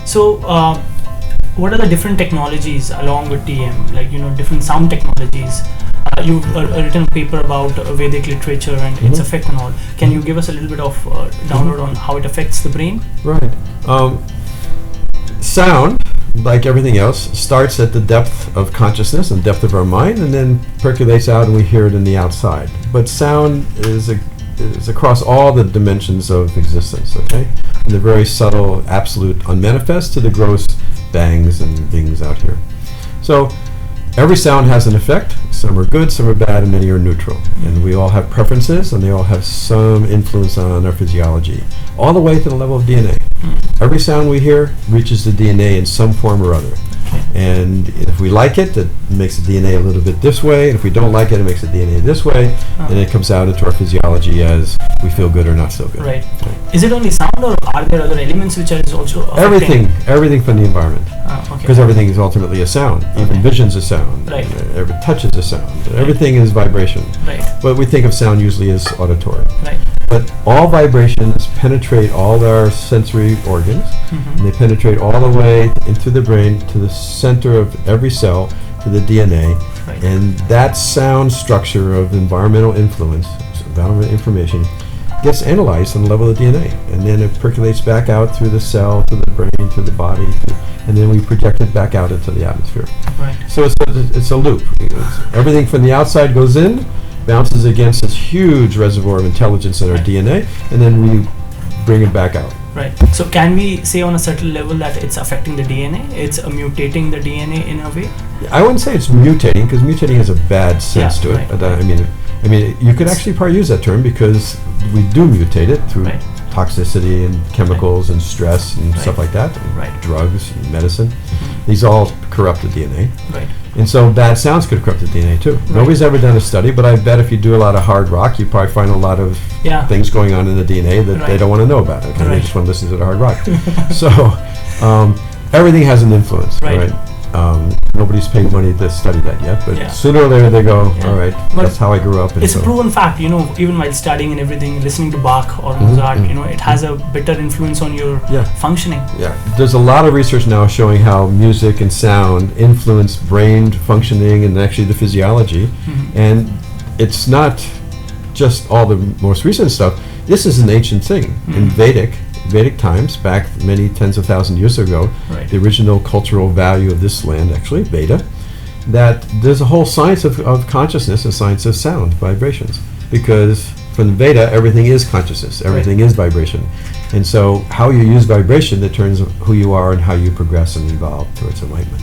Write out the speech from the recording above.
So, what are the different technologies along with TM? Like, different sound technologies. You've written a paper about Vedic literature and its effect and all. Can you give us a little bit of download on how it affects the brain? Right. Sound, like everything else, starts at the depth of consciousness and depth of our mind, and then percolates out and we hear it in the outside. But sound is across all the dimensions of existence, okay? From the very subtle, absolute unmanifest to the gross bangs and things out here. So every sound has an effect. Some are good, some are bad, and many are neutral. And we all have preferences, and they all have some influence on our physiology, all the way to the level of DNA. Every sound we hear reaches the DNA in some form or other. And if we like it, it makes the DNA a little bit this way. And if we don't like it, it makes the DNA this way. And it comes out into our physiology as we feel good or not so good. Right. Is it only sound, or are there other elements which are also affecting? Everything from the environment. Because everything is ultimately a sound. Even vision's a sound. Right. Every touch is a sound. Everything is vibration. Right. But we think of sound usually as auditory. Right. But all vibrations penetrate all our sensory organs, and they penetrate all the way into the brain, to the center of every cell, to the DNA. Right. And that sound structure of environmental influence, environmental information, gets analyzed on the level of the DNA, and then it percolates back out through the cell, to the brain, to the body, and then we project it back out into the atmosphere. Right. So it's a loop. Everything from the outside goes in, bounces against this huge reservoir of intelligence in our DNA, and then we bring it back out. Right. So can we say on a certain level that it's affecting the DNA? It's mutating the DNA in a way? I wouldn't say it's mutating, because mutating has a bad sense to it. Right. I mean, you could actually probably use that term, because we do mutate it through toxicity and chemicals and stress and stuff like that, and drugs and medicine. These all corrupt the DNA. Right. And so bad sounds could corrupt the DNA too. Nobody's ever done a study, but I bet if you do a lot of hard rock, you probably find a lot of things going on in the DNA that they don't want to know about. Okay? They just want to listen to the hard rock. So everything has an influence, right? Nobody's paid money to study that yet, but sooner or later they go, all right, that's how I grew up. It's a proven fact, even while studying and everything, listening to Bach or Mozart, it has a better influence on your functioning. Yeah, there's a lot of research now showing how music and sound influence brain functioning and actually the physiology. And it's not just all the most recent stuff. This is an ancient thing. In Vedic times, back many tens of thousands of years ago, the original cultural value of this land, actually, Veda, that there's a whole science of consciousness, a science of sound, vibrations. Because from the Veda, everything is consciousness, everything is vibration. And so how you use vibration determines who you are and how you progress and evolve towards enlightenment.